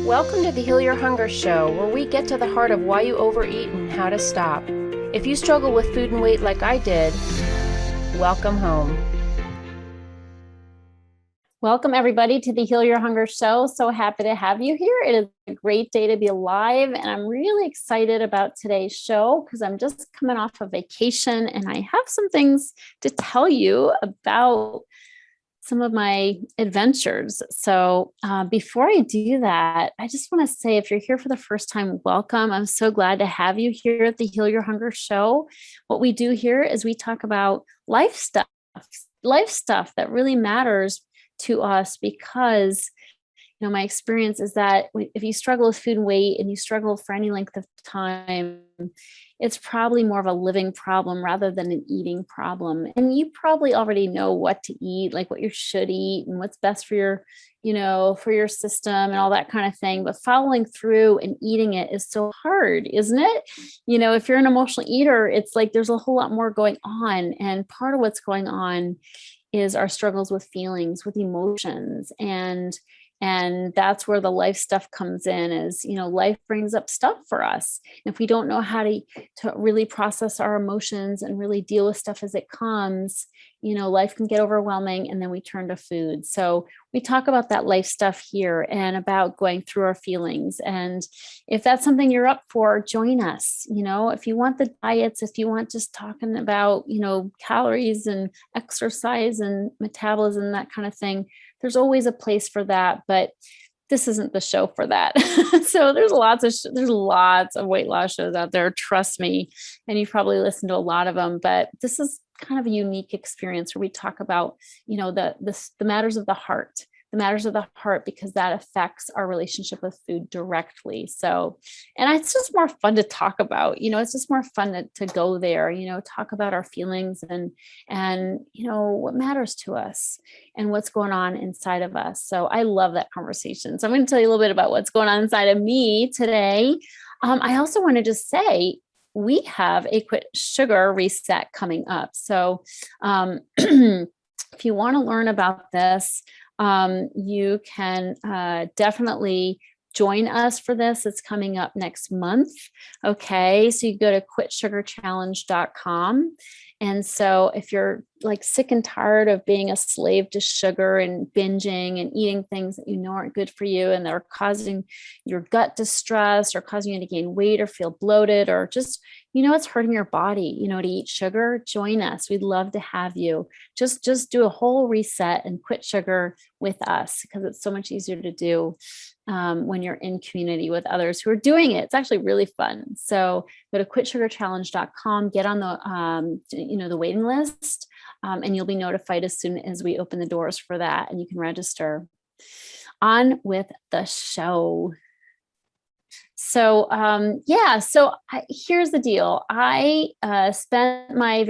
Welcome to the Heal Your Hunger Show, where we get to the heart of why you overeat and how to stop. If you struggle with food and weight like I did, welcome home. Welcome everybody to the Heal Your Hunger Show. So happy to have you here. It is a great day to be alive, and I'm really excited about today's show because I'm just coming off a vacation and I have some things to tell you about some of my adventures. So before I do that, I just want to say, if you're here for the first time, welcome. I'm so glad to have you here at the Heal Your Hunger Show. What we do here is we talk about life stuff that really matters to us, because my experience is that if you struggle with food and weight and you struggle for any length of time, it's probably more of a living problem rather than an eating problem. And you probably already know what to eat, like what you should eat and what's best for your, for your system and all that kind of thing. But following through and eating it is so hard, isn't it? If you're an emotional eater, it's like there's a whole lot more going on. And part of what's going on is our struggles with feelings, with emotions, and that's where the life stuff comes in. Is, life brings up stuff for us. And if we don't know how to really process our emotions and really deal with stuff as it comes, life can get overwhelming, and then we turn to food. So we talk about that life stuff here and about going through our feelings. And if that's something you're up for, join us. If you want the diets, if you want just talking about, calories and exercise and metabolism, that kind of thing, there's always a place for that, but this isn't the show for that. So there's lots of weight loss shows out there. Trust me. And you've probably listened to a lot of them, but this is kind of a unique experience where we talk about, the matters of the heart, because that affects our relationship with food directly. So, and it's just more fun to talk about, it's just more fun to go there, talk about our feelings and, what matters to us and what's going on inside of us. So I love that conversation. So I'm going to tell you a little bit about what's going on inside of me today. I also want to just say, we have a quit sugar reset coming up. So if you want to learn about this, you can definitely join us for this. It's coming up next month. Okay. So you go to quitsugarchallenge.com. And so if you're like sick and tired of being a slave to sugar and binging and eating things that aren't good for you and that are causing your gut distress or causing you to gain weight or feel bloated or just, it's hurting your body, to eat sugar, join us. We'd love to have you. Just do a whole reset and quit sugar with us, because it's so much easier to do when you're in community with others who are doing it. It's actually really fun. So go to quitsugarchallenge.com, get on the waiting list, and you'll be notified as soon as we open the doors for that, and you can register. On with the show. So, here's the deal. I spent my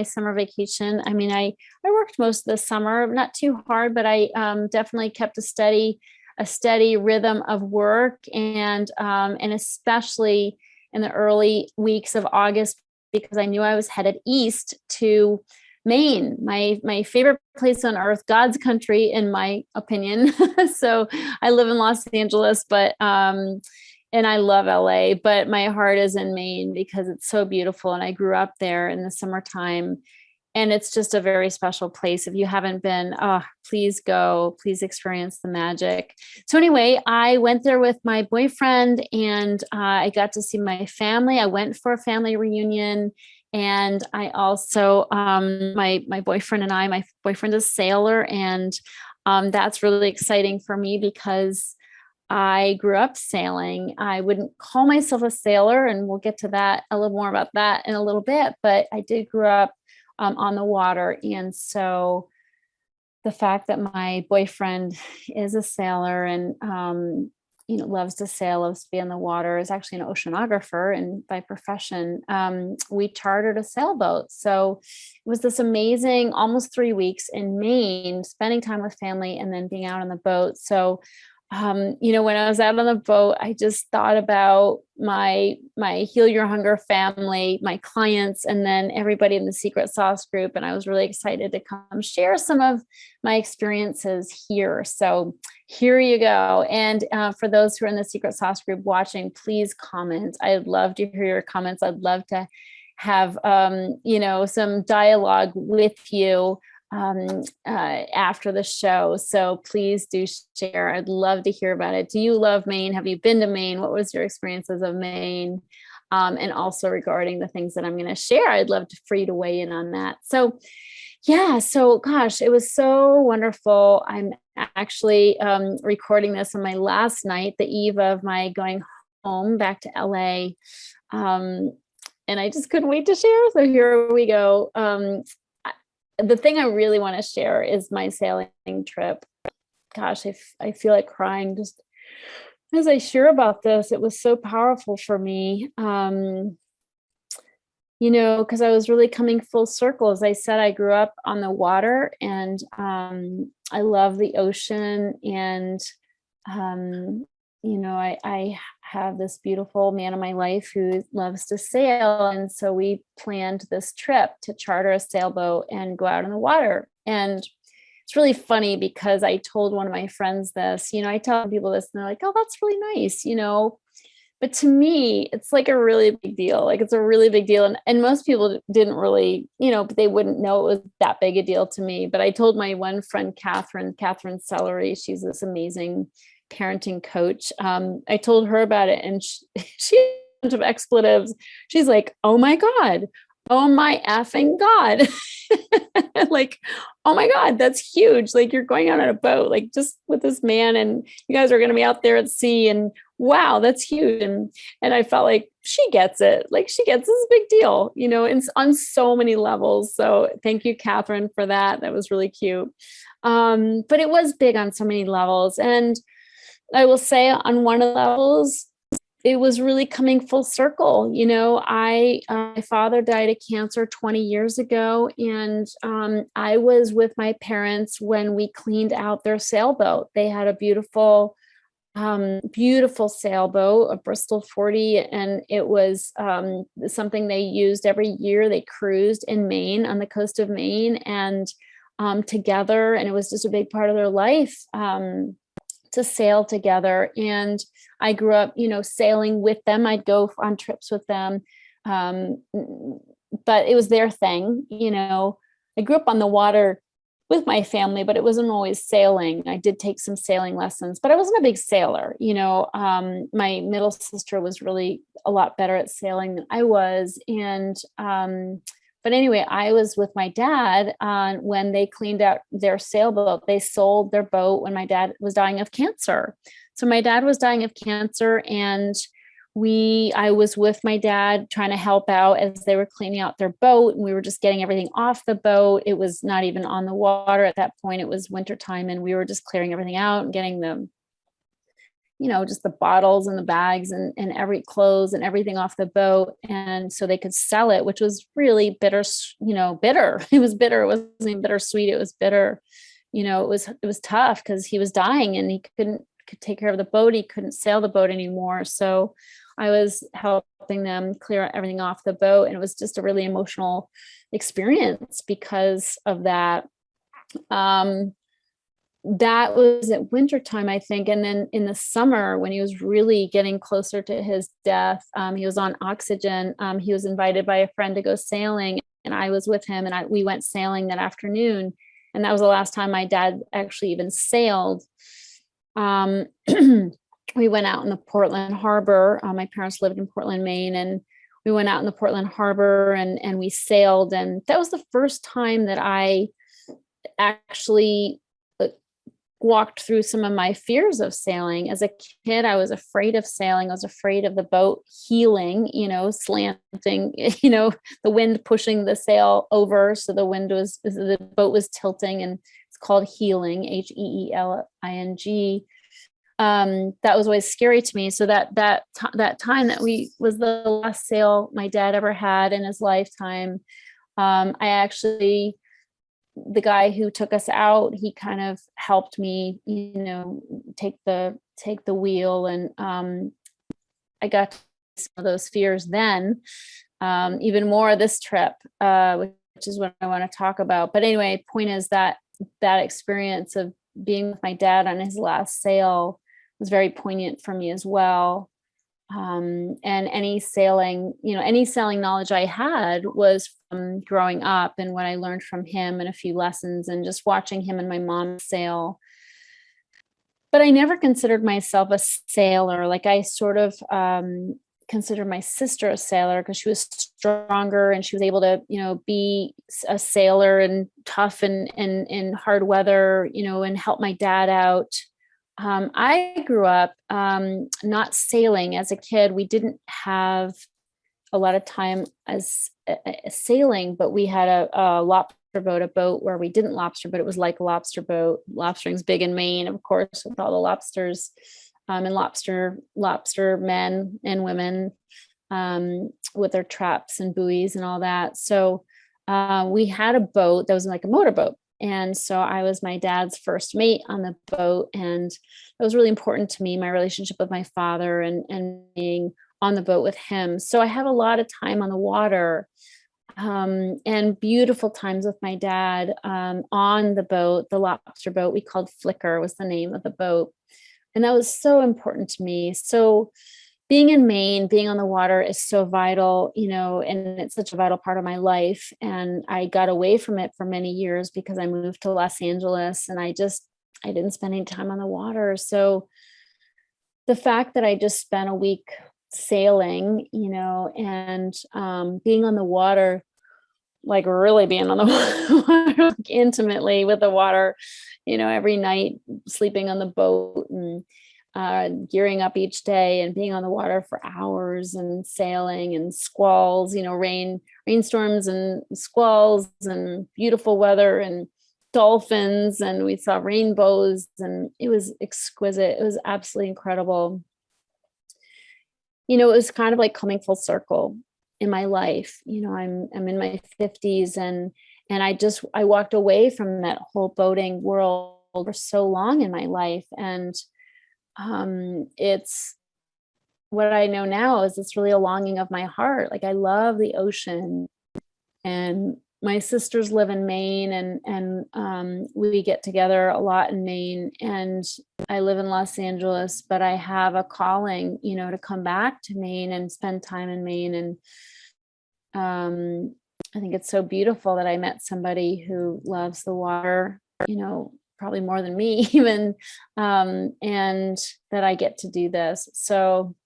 summer vacation. I mean, I worked most of the summer, not too hard, but I definitely kept a steady rhythm of work, and especially in the early weeks of August, because I knew I was headed east to Maine, my favorite place on earth, God's country, in my opinion. So I live in Los Angeles, but and I love LA, but my heart is in Maine because it's so beautiful. And I grew up there in the summertime, and it's just a very special place. If you haven't been, please go, please experience the magic. So anyway, I went there with my boyfriend, and I got to see my family. I went for a family reunion. And I also, my boyfriend and my boyfriend is a sailor, and that's really exciting for me because I grew up sailing. I wouldn't call myself a sailor, and we'll get to that, a little more about that in a little bit, but I did grow up on the water. And so the fact that my boyfriend is a sailor and, loves to sail, loves to be on the water, is actually an oceanographer and by profession, we chartered a sailboat. So it was this amazing, almost 3 weeks in Maine, spending time with family and then being out on the boat. So when I was out on the boat, I just thought about my Heal Your Hunger family, my clients, and then everybody in the secret sauce group. And I was really excited to come share some of my experiences here. So here you go. And for those who are in the secret sauce group watching, please comment. I'd love to hear your comments. I'd love to have, some dialogue with you after the show. So please do share. I'd love to hear about it. Do you love Maine? Have you been to Maine? What was your experiences of Maine? And also regarding the things that I'm going to share, I'd love for you to weigh in on that. So yeah, so gosh, it was so wonderful. I'm actually recording this on my last night, the eve of my going home back to LA. And I just couldn't wait to share. So here we go. The thing I really want to share is my sailing trip. Gosh, I feel like crying just as I share about this. It was so powerful for me, because I was really coming full circle. As I said, I grew up on the water, and I love the ocean. And, I have this beautiful man in my life who loves to sail. And so we planned this trip to charter a sailboat and go out in the water. And it's really funny because I told one of my friends this, I tell people this and they're like, oh, that's really nice, but to me, it's like a really big deal. Like it's a really big deal. And most people didn't really, they wouldn't know it was that big a deal to me. But I told my one friend, Catherine Celery, she's this amazing parenting coach. I told her about it, and she had a bunch of expletives. She's like, oh my God. Oh my effing God. Like, oh my God, that's huge. Like you're going out on a boat, like just with this man, and you guys are going to be out there at sea, and wow, that's huge. And I felt like she gets it. Like she gets this big deal, and on so many levels. So thank you, Catherine, for that. That was really cute. But it was big on so many levels. And I will say on one of the levels, it was really coming full circle. My father died of cancer 20 years ago, and I was with my parents when we cleaned out their sailboat. They had a beautiful sailboat, a Bristol 40, and it was something they used every year. They cruised in Maine, on the coast of Maine, and together, and it was just a big part of their life. To sail together. And I grew up, sailing with them. I'd go on trips with them. But it was their thing. I grew up on the water with my family, but it wasn't always sailing. I did take some sailing lessons, but I wasn't a big sailor. My middle sister was really a lot better at sailing than I was. And, but anyway, I was with my dad when they cleaned out their sailboat. They sold their boat when my dad was dying of cancer. So my dad was dying of cancer, and I was with my dad trying to help out as they were cleaning out their boat, and we were just getting everything off the boat. It was not even on the water at that point. It was wintertime, and we were just clearing everything out and getting them, just the bottles and the bags and every clothes and everything off the boat. And so they could sell it, which was really bitter, bitter. It was bitter. It wasn't even bittersweet. It was bitter. It was tough because he was dying and he could take care of the boat. He couldn't sail the boat anymore. So I was helping them clear everything off the boat. And it was just a really emotional experience because of that. That was at wintertime, I think. And then in the summer, when he was really getting closer to his death, he was on oxygen. He was invited by a friend to go sailing, and I was with him, and we went sailing that afternoon. And that was the last time my dad actually even sailed. We went out in the Portland Harbor. My parents lived in Portland, Maine, and we went out in the Portland Harbor and we sailed. And that was the first time that I actually walked through some of my fears of sailing. As a kid, I was afraid of sailing. I was afraid of the boat heeling, slanting, the wind pushing the sail over. So the boat was tilting, and it's called heeling, Heeling. That was always scary to me. So that time that was the last sail my dad ever had in his lifetime. I actually the guy who took us out, he kind of helped me, take the wheel. And I got some of those fears then, even more this trip, which is what I want to talk about. But anyway, point is that experience of being with my dad on his last sail was very poignant for me as well. And any sailing knowledge I had was from growing up and what I learned from him and a few lessons and just watching him and my mom sail. But I never considered myself a sailor. Like I sort of considered my sister a sailor because she was stronger and she was able to, be a sailor and tough and in hard weather, and help my dad out. I grew up not sailing as a kid. We didn't have a lot of time as sailing, but we had a lobster boat, a boat where we didn't lobster, but it was like a lobster boat. Lobstering's big in Maine, of course, with all the lobsters and lobster men and women with their traps and buoys and all that. So we had a boat that was like a motorboat. And so I was my dad's first mate on the boat. And it was really important to me, my relationship with my father and being on the boat with him. So I have a lot of time on the water and beautiful times with my dad on the boat, the lobster boat we called Flicker was the name of the boat. And that was so important to me. So being in Maine, being on the water is so vital, and it's such a vital part of my life. And I got away from it for many years because I moved to Los Angeles and I didn't spend any time on the water. So the fact that I just spent a week sailing, and being on the water, like really being on the water like intimately with the water, every night, sleeping on the boat and gearing up each day and being on the water for hours and sailing and squalls, rainstorms and squalls and beautiful weather and dolphins. And we saw rainbows and it was exquisite. It was absolutely incredible. It was kind of like coming full circle in my life. I'm in my 50s and I walked away from that whole boating world for so long in my life. And it's what I know now is it's really a longing of my heart. Like I love the ocean and my sisters live in Maine and we get together a lot in Maine and I live in Los Angeles, but I have a calling, to come back to Maine and spend time in Maine. And I think it's so beautiful that I met somebody who loves the water, probably more than me even, and that I get to do this. So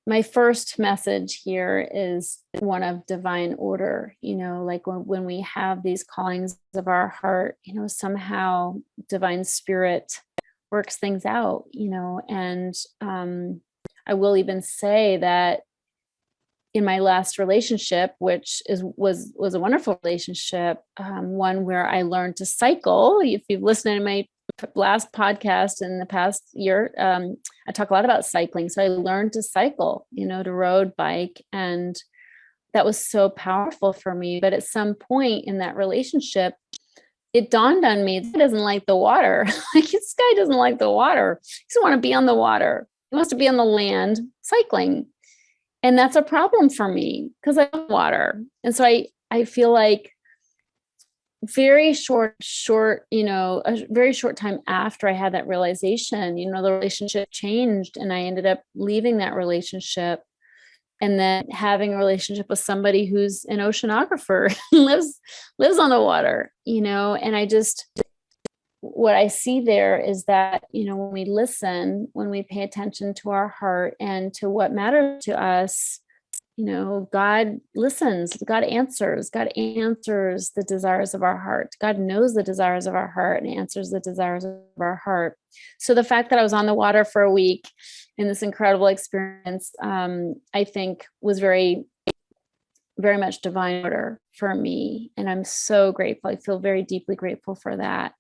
my first message here is one of divine order, like when we have these callings of our heart, somehow divine spirit works things out, and I will even say that in my last relationship, which was a wonderful relationship, one where I learned to cycle. If you've listened to my last podcast in the past year, I talk a lot about cycling. So I learned to cycle, to road bike. And that was so powerful for me. But at some point in that relationship, it dawned on me, he doesn't like the water. Like this guy doesn't like the water. He doesn't want to be on the water. He wants to be on the land cycling. And that's a problem for me because I love water. And so I feel like very short, a very short time after I had that realization, the relationship changed and I ended up leaving that relationship and then having a relationship with somebody who's an oceanographer, lives on the water, and what I see there is that, when we listen, when we pay attention to our heart and to what matters to us, God listens, God answers the desires of our heart. God knows the desires of our heart and answers the desires of our heart. So the fact that I was on the water for a week in this incredible experience, I think was very, very much divine order for me. And I'm so grateful. I feel very deeply grateful for that.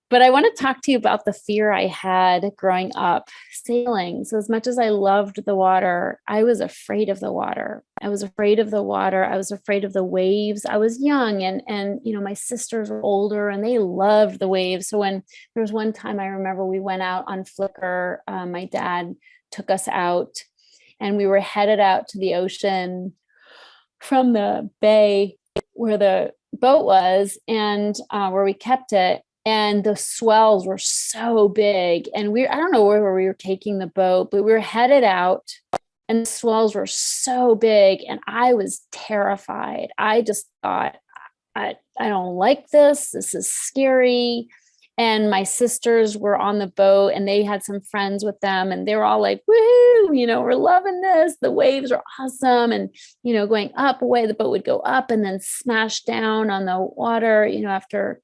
But I want to talk to you about the fear I had growing up sailing. So as much as I loved the water, I was afraid of the water. I was afraid of the water. I was afraid of the waves. I was young and my sisters were older and they loved the waves. So when there was one time I remember we went out on Flickr, my dad took us out and we were headed out to the ocean from the bay where the boat was and where we kept it. And the swells were so big. And I don't know where we were taking the boat, but we were headed out and the swells were so big. And I was terrified. I just thought, I don't like this. This is scary. And my sisters were on the boat and they had some friends with them and they were all like, woohoo, we're loving this. The waves are awesome. And, going up away, the boat would go up and then smash down on the water, after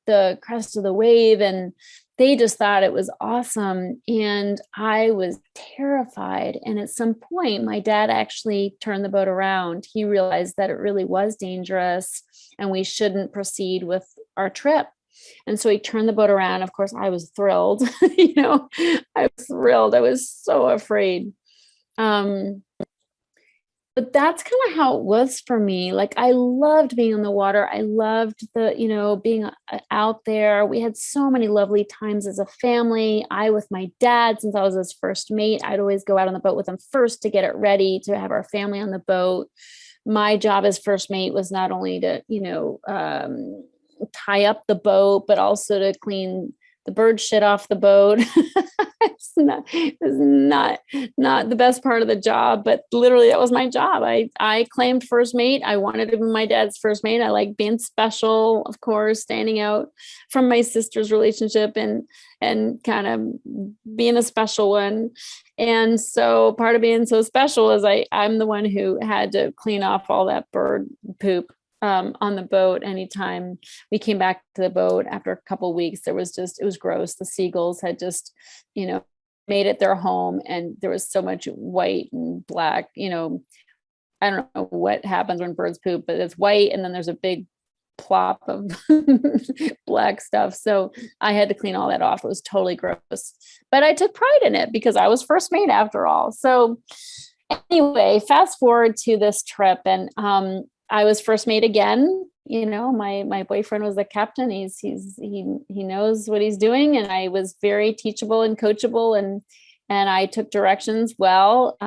the crest of the wave. And they just thought it was awesome. And I was terrified. And at some point, my dad actually turned the boat around. He realized that it really was dangerous and we shouldn't proceed with our trip. And so he turned the boat around. Of course, I was thrilled. I was thrilled. I was so afraid. But that's kind of how it was for me. Like I loved being on the water. I loved being out there. We had so many lovely times as a family. I with my dad, since I was his first mate, I'd always go out on the boat with him first to get it ready to have our family on the boat. My job as first mate was not only to, tie up the boat, but also to clean the bird shit off the boat. It's not the best part of the job, but literally that was my job. I claimed first mate. I wanted to be my dad's first mate. I like being special, of course, standing out from my sister's relationship and kind of being a special one. And so part of being so special is I'm the one who had to clean off all that bird poop on the boat. Anytime we came back to the boat after a couple of weeks, it was gross. The seagulls had just, made it their home. And there was so much white and black, I don't know what happens when birds poop, but it's white. And then there's a big plop of black stuff. So I had to clean all that off. It was totally gross, but I took pride in it because I was first mate after all. So anyway, fast forward to this trip and, I was first mate again. My boyfriend was the captain. He knows what he's doing. And I was very teachable and coachable and I took directions well.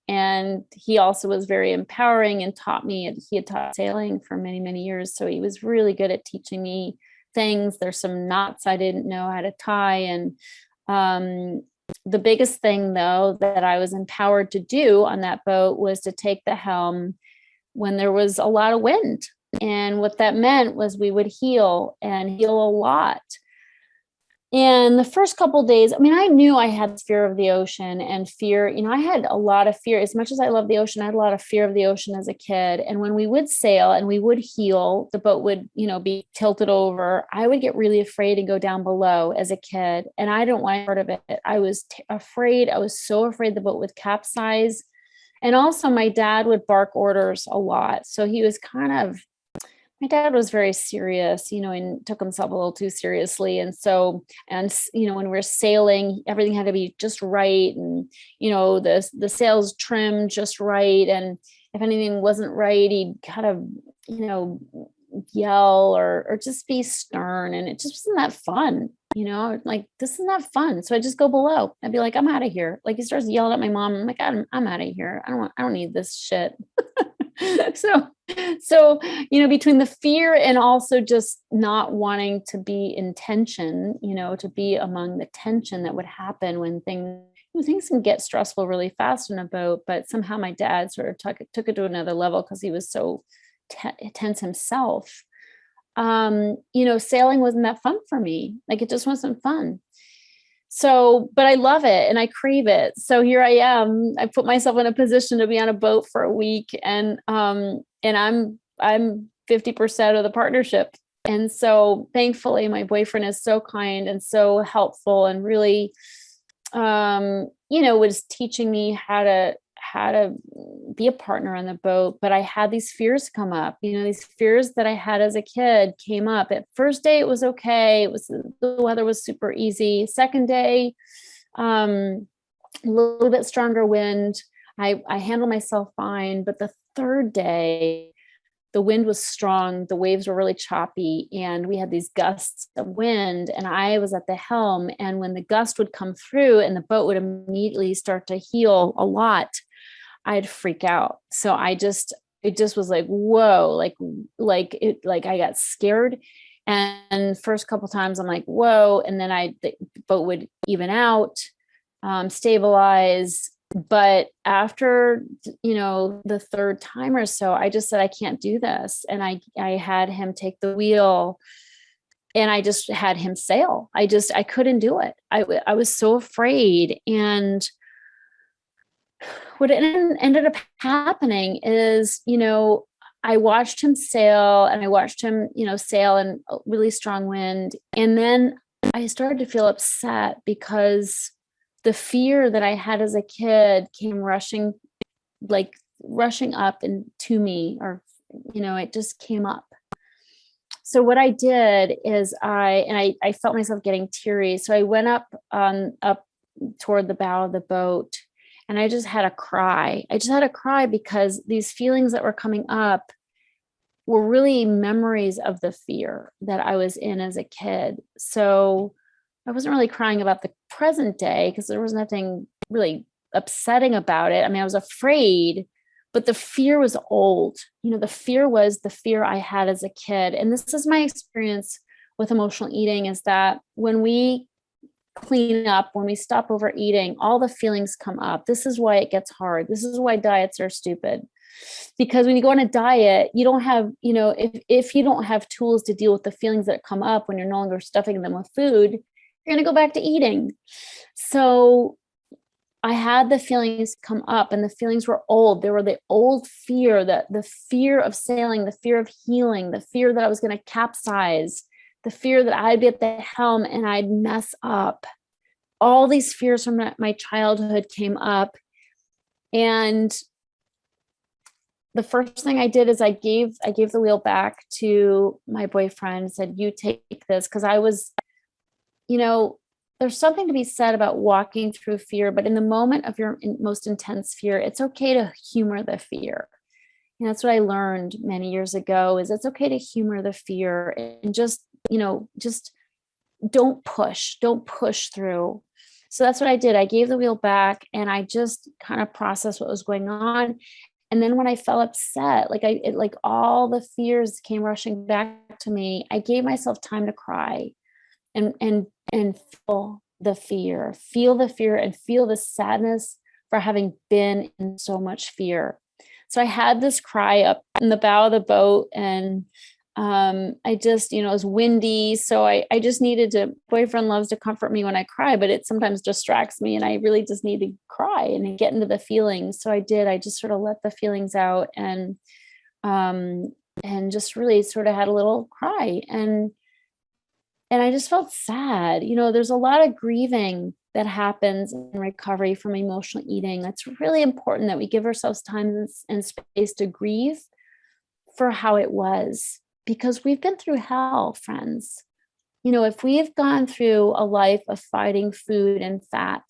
And he also was very empowering and taught me. He had taught sailing for many, many years. So he was really good at teaching me things. There's some knots I didn't know how to tie. And the biggest thing though, that I was empowered to do on that boat was to take the helm when there was a lot of wind. And what that meant was we would heal a lot. And the first couple of days, I knew I had fear of the ocean and fear, I had a lot of fear. As much as I love the ocean, I had a lot of fear of the ocean as a kid. And when we would sail and we would heal, the boat would, be tilted over. I would get really afraid and go down below as a kid. And I didn't want part of it. I was afraid. I was so afraid the boat would capsize. And also my dad would bark orders a lot. So he was my dad was very serious, and took himself a little too seriously. And so, when we were sailing, everything had to be just right. And, the sails trimmed just right. And if anything wasn't right, he'd kind of, yell or just be stern. And it just wasn't that fun. Like, this is not fun. So I just go below. I'd be like, I'm out of here. Like he starts yelling at my mom. I'm like, I'm out of here. I don't need this shit. So, between the fear and also just not wanting to be in tension, to be among the tension that would happen when things can get stressful really fast in a boat, but somehow my dad sort of took it to another level because he was so tense himself. Sailing wasn't that fun for me. Like it just wasn't fun. So, but I love it and I crave it. So here I am. I put myself in a position to be on a boat for a week and I'm 50% of the partnership. And so thankfully my boyfriend is so kind and so helpful and really, was teaching me how how to be a partner on the boat, but I had these fears come up. These fears that I had as a kid came up. At first day, it was okay. The weather was super easy. Second day, a little bit stronger wind. I handled myself fine. But the third day, the wind was strong. The waves were really choppy, and we had these gusts of wind, and I was at the helm. And when the gust would come through and the boat would immediately start to heel a lot, I'd freak out. So it just was like, whoa, like I got scared. And first couple times I'm like, whoa. And then the boat would even out, stabilize. But after, the third time or so, I just said, I can't do this. And I had him take the wheel, and I just had him sail. I couldn't do it. I was so afraid. And what ended up happening is, I watched him sail, and I watched him, sail in a really strong wind. And then I started to feel upset because the fear that I had as a kid came rushing up into me, or, it just came up. So what I did is I felt myself getting teary. So I went up toward the bow of the boat, and I just had a cry. I just had a cry because these feelings that were coming up were really memories of the fear that I was in as a kid. So I wasn't really crying about the present day because there was nothing really upsetting about it. I mean, I was afraid, but the fear was old. The fear was the fear I had as a kid. And this is my experience with emotional eating, is that when we clean up, when we stop overeating, all the feelings come up. This is why it gets hard. This is why diets are stupid. Because when you go on a diet, you don't have, if you don't have tools to deal with the feelings that come up when you're no longer stuffing them with food, you're going to go back to eating. So I had the feelings come up, and the feelings were old. They were the old fear, the fear of sailing, the fear of healing, the fear that I was going to capsize, the fear that I'd be at the helm and I'd mess up. All these fears from my childhood came up. And the first thing I did is I gave the wheel back to my boyfriend and said, you take this. Because I was, there's something to be said about walking through fear, but in the moment of your most intense fear, it's okay to humor the fear. And that's what I learned many years ago, is it's okay to humor the fear and just don't push through. So that's what I did. I gave the wheel back, and I just kind of processed what was going on. And then when I felt upset, like all the fears came rushing back to me, I gave myself time to cry and feel the fear and feel the sadness for having been in so much fear. So I had this cry up in the bow of the boat, and I just, it was windy. So I just needed to, boyfriend loves to comfort me when I cry, but it sometimes distracts me, and I really just need to cry and get into the feelings. So I just sort of let the feelings out, and just really sort of had a little cry, and I just felt sad. There's a lot of grieving that happens in recovery from emotional eating. It's really important that we give ourselves time and space to grieve for how it was, because we've been through hell, friends. If we've gone through a life of fighting food and fat,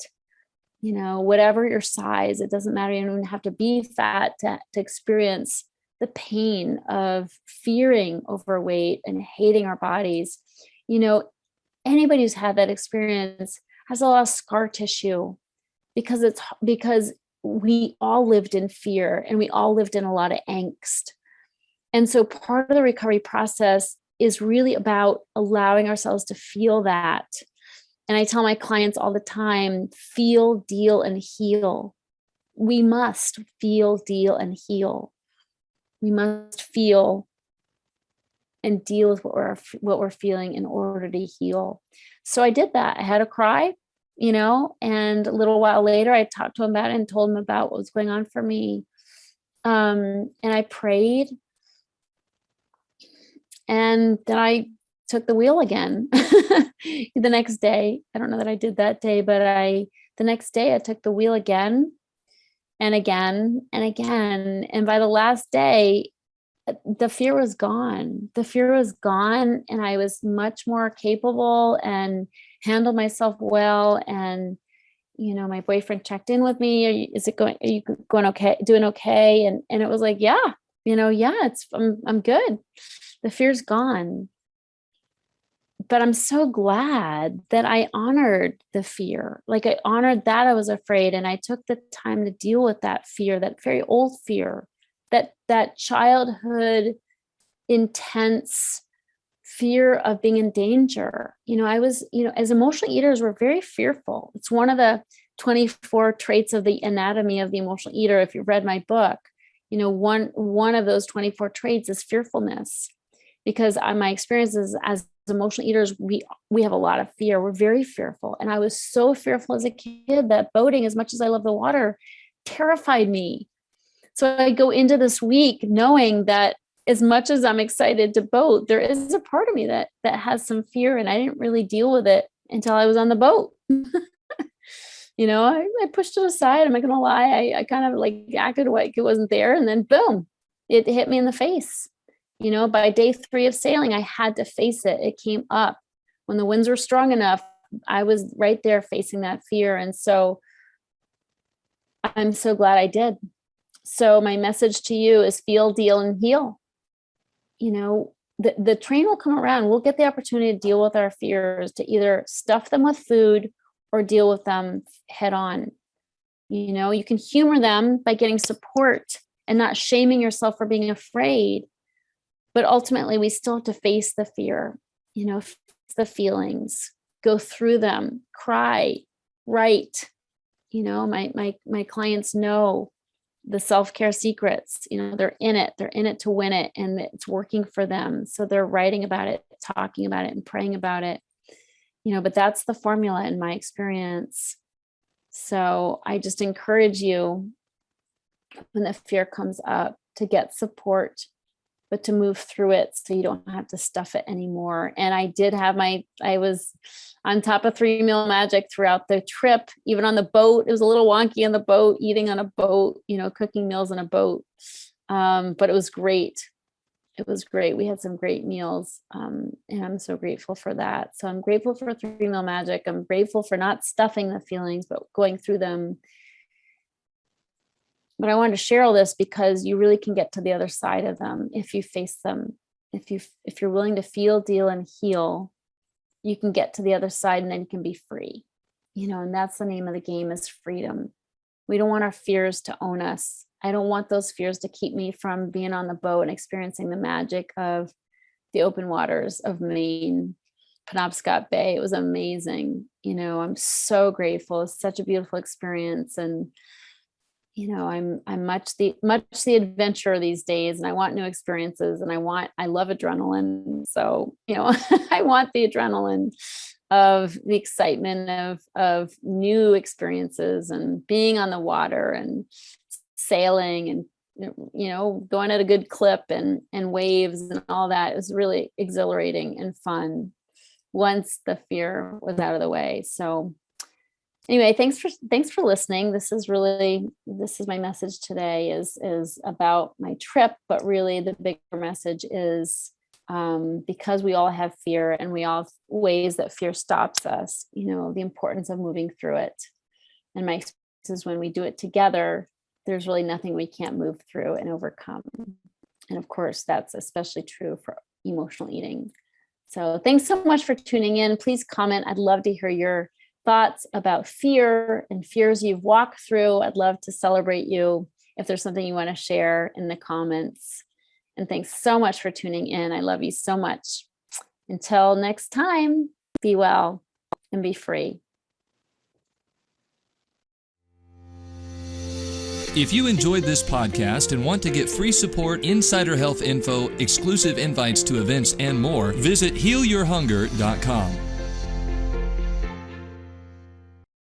whatever your size, it doesn't matter. You don't have to be fat to experience the pain of fearing overweight and hating our bodies. Anybody who's had that experience has a lot of scar tissue, because we all lived in fear, and we all lived in a lot of angst. And so part of the recovery process is really about allowing ourselves to feel that. And I tell my clients all the time, feel, deal, and heal. We must feel, deal, and heal. We must feel and deal with what we're feeling in order to heal. So I did that. I had a cry, and a little while later, I talked to him about it and told him about what was going on for me. And I prayed. And then I took the wheel again the next day. I don't know that I did that day, but the next day I took the wheel again. and again and again. And by the last day, the fear was gone. The fear was gone. And I was much more capable and handled myself well. And, my boyfriend checked in with me. Are you going okay? Doing okay? And it was like, yeah, I'm good. The fear's gone. But I'm so glad that I honored the fear. Like, I honored that I was afraid, and I took the time to deal with that fear, that very old fear, that childhood intense fear of being in danger. I was, as emotional eaters, we're very fearful. It's one of the 24 traits of the anatomy of the emotional eater. If you've read my book, one of those 24 traits is fearfulness, because my experiences as emotional eaters, we have a lot of fear. We're very fearful. And I was so fearful as a kid that boating, as much as I love the water, terrified me. So I go into this week knowing that as much as I'm excited to boat, there is a part of me that has some fear, and I didn't really deal with it until I was on the boat. I pushed it aside. I'm not going to lie. I kind of like acted like it wasn't there. And then boom, it hit me in the face. By day 3 of sailing, I had to face it. It came up. When the winds were strong enough, I was right there facing that fear. And so I'm so glad I did. So my message to you is feel, deal, and heal. The train will come around. We'll get the opportunity to deal with our fears, to either stuff them with food or deal with them head on. You can humor them by getting support and not shaming yourself for being afraid. But ultimately, we still have to face the fear, face the feelings, go through them, cry, write. My clients know the self-care secrets. They're in it to win it, and it's working for them. So they're writing about it, talking about it, and praying about it. But that's the formula in my experience. So I just encourage you, when the fear comes up, to get support, but to move through it so you don't have to stuff it anymore. And I did have I was on top of 3 Meal Magic throughout the trip, even on the boat. It was a little wonky on the boat, eating on a boat, cooking meals on a boat. But it was great. It was great. We had some great meals. And I'm so grateful for that. So I'm grateful for 3 Meal Magic. I'm grateful for not stuffing the feelings, but going through them. But I wanted to share all this because you really can get to the other side of them if you face them. If you're willing to feel, deal, and heal, you can get to the other side, and then you can be free. And that's the name of the game, is freedom. We don't want our fears to own us. I don't want those fears to keep me from being on the boat and experiencing the magic of the open waters of Maine, Penobscot Bay. It was amazing. I'm so grateful. It's such a beautiful experience. And I'm much the adventurer these days, and I want new experiences, and I love adrenaline. So, I want the adrenaline of the excitement of new experiences and being on the water and sailing and, going at a good clip and waves and all that. Is really exhilarating and fun once the fear was out of the way. So anyway, thanks for listening. This is my message today is about my trip, but really the bigger message is because we all have fear, and we all have ways that fear stops us, the importance of moving through it. And my experience is when we do it together, there's really nothing we can't move through and overcome. And of course, that's especially true for emotional eating. So thanks so much for tuning in. Please comment. I'd love to hear your thoughts about fear and fears you've walked through. I'd love to celebrate you if there's something you want to share in the comments. And thanks so much for tuning in. I love you so much. Until next time, be well and be free. If you enjoyed this podcast and want to get free support, insider health info, exclusive invites to events, and more, visit healyourhunger.com.